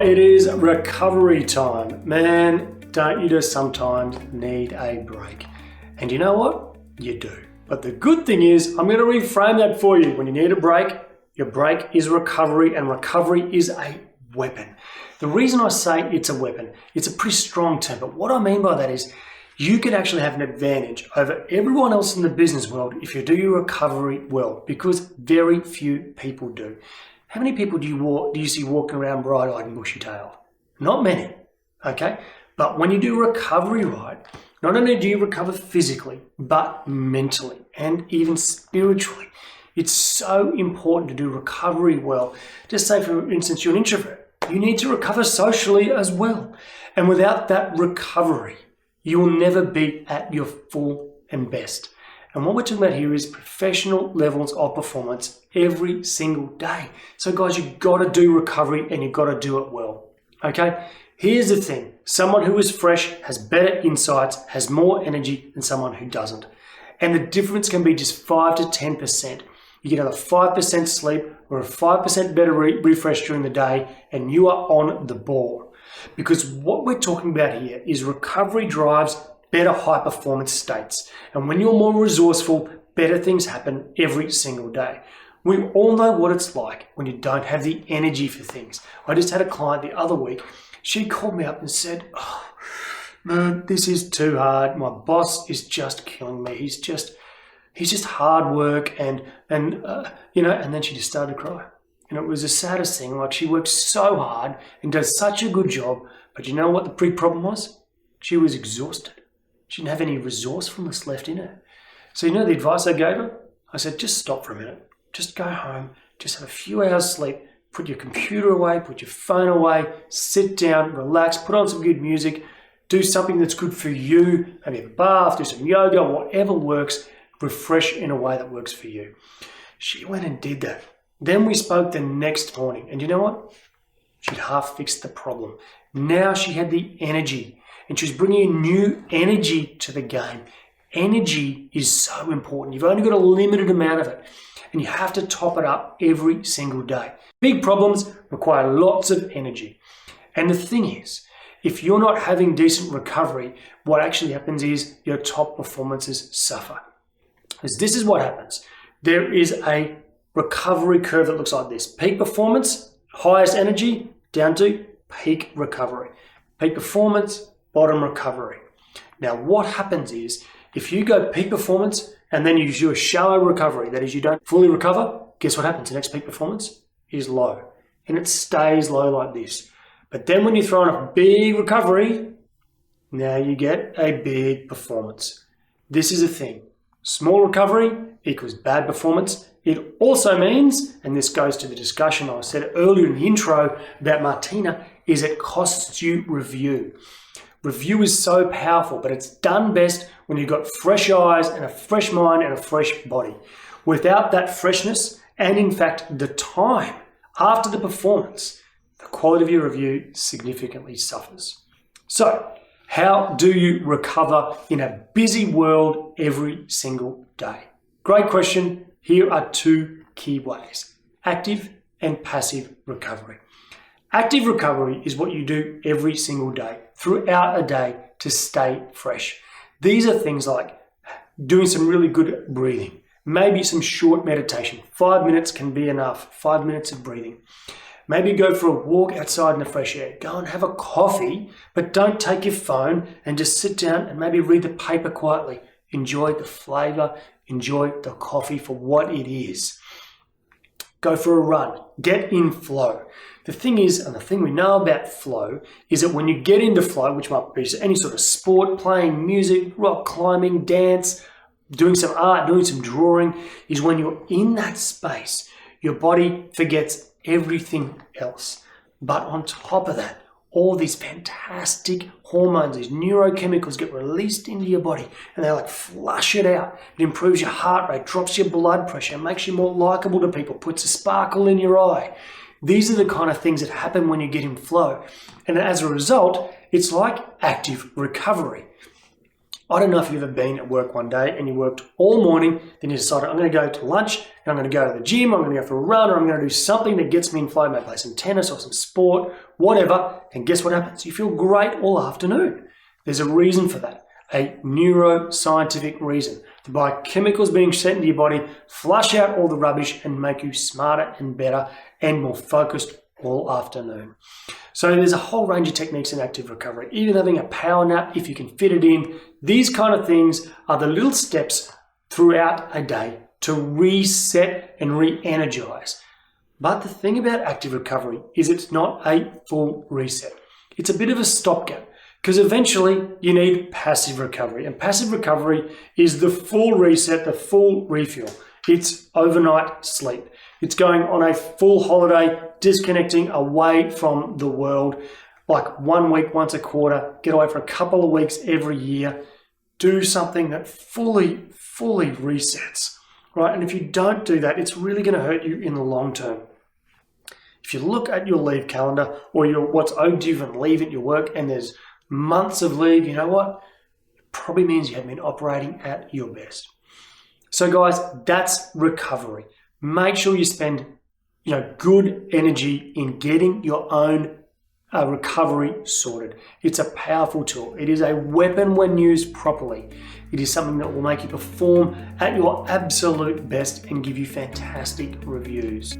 It is recovery time. Man, don't you just sometimes need a break? And you know what? You do. But the good thing is, I'm going to reframe that for you. When you need a break, your break is recovery, and recovery is a weapon. The reason I say it's a weapon, it's a pretty strong term, but what I mean by that is you can actually have an advantage over everyone else in the business world if you do your recovery well, because very few people do. How many people do you see walking around bright-eyed and bushy-tailed? Not many, okay? But when you do recovery right, not only do you recover physically, but mentally and even spiritually. It's so important to do recovery well. Just say, for instance, you're an introvert. You need to recover socially as well. And without that recovery, you will never be at your full and best. And what we're talking about here is professional levels of performance every single day. So guys, you've got to do recovery and you've got to do it well. Okay? Here's the thing. Someone who is fresh has better insights, has more energy than someone who doesn't. And the difference can be just 5 to 10%. You get either 5% sleep or a 5% better refresh during the day, and you are on the ball. Because what we're talking about here is recovery drives better high performance states. And when you're more resourceful, better things happen every single day. We all know what it's like when you don't have the energy for things. I just had a client the other week. She called me up and said, "Oh, man, this is too hard. My boss is just killing me. He's just hard work." And then she just started to cry. And it was the saddest thing. Like, she worked so hard and does such a good job. But you know what the big problem was? She was exhausted. She didn't have any resourcefulness left in her. So you know the advice I gave her? I said, just stop for a minute. Just go home. Just have a few hours sleep. Put your computer away. Put your phone away. Sit down. Relax. Put on some good music. Do something that's good for you. Maybe have a bath. Do some yoga. Whatever works. Refresh in a way that works for you. She went and did that. Then we spoke the next morning. And you know what? She'd half fixed the problem. Now she had the energy. And she was bringing new energy to the game. Energy is so important. You've only got a limited amount of it. And you have to top it up every single day. Big problems require lots of energy. And the thing is, if you're not having decent recovery, what actually happens is your top performances suffer. Because this is what happens. There is a recovery curve that looks like this. Peak performance, highest energy, down to peak recovery. Peak performance, bottom recovery. Now what happens is, if you go peak performance and then you do a shallow recovery, that is, you don't fully recover, guess what happens? The next peak performance is low. And it stays low like this. But then when you throw in a big recovery, now you get a big performance. This is a thing. Small recovery equals bad performance. It also means, and this goes to the discussion I said earlier in the intro about Martina, is it costs you review. Review is so powerful, but it's done best when you've got fresh eyes and a fresh mind and a fresh body. Without that freshness, and in fact the time after the performance, the quality of your review significantly suffers. So, how do you recover in a busy world every single day? Great question. Here are two key ways: active and passive recovery. Active recovery is what you do every single day, throughout a day, to stay fresh. These are things like doing some really good breathing, maybe some short meditation. 5 minutes can be enough, 5 minutes of breathing. Maybe go for a walk outside in the fresh air. Go and have a coffee, but don't take your phone and just sit down and maybe read the paper quietly. Enjoy the flavor, enjoy the coffee for what it is. Go for a run, get in flow. The thing is, and the thing we know about flow, is that when you get into flow, which might be any sort of sport, playing music, rock climbing, dance, doing some art, doing some drawing, is when you're in that space, your body forgets everything else. But on top of that, all these fantastic hormones, these neurochemicals get released into your body and they like flush it out. It improves your heart rate, drops your blood pressure, makes you more likable to people, puts a sparkle in your eye. These are the kind of things that happen when you get in flow. And as a result, it's like active recovery. I don't know if you've ever been at work one day and you worked all morning, then you decided, I'm going to go to lunch, and I'm going to go to the gym, I'm going to go for a run, or I'm going to do something that gets me in flow, maybe play some tennis or some sport, whatever, and guess what happens? You feel great all afternoon. There's a reason for that, a neuroscientific reason. The biochemicals being sent into your body flush out all the rubbish and make you smarter and better and more focused all afternoon. So there's a whole range of techniques in active recovery, even having a power nap if you can fit it in. These kind of things are the little steps throughout a day to reset and re-energize. But the thing about active recovery is it's not a full reset. It's a bit of a stopgap because eventually you need passive recovery. And passive recovery is the full reset, the full refuel. It's overnight sleep. It's going on a full holiday, disconnecting away from the world, like 1 week, once a quarter, get away for a couple of weeks every year, do something that fully resets, right? And if you don't do that, it's really going to hurt you in the long term. If you look at your leave calendar or what's owed to you from leave at your work and there's months of leave, you know what? It probably means you haven't been operating at your best. So guys, that's recovery. Make sure you spend good energy in getting your own recovery sorted. It's a powerful tool. It is a weapon when used properly. It is something that will make you perform at your absolute best and give you fantastic reviews.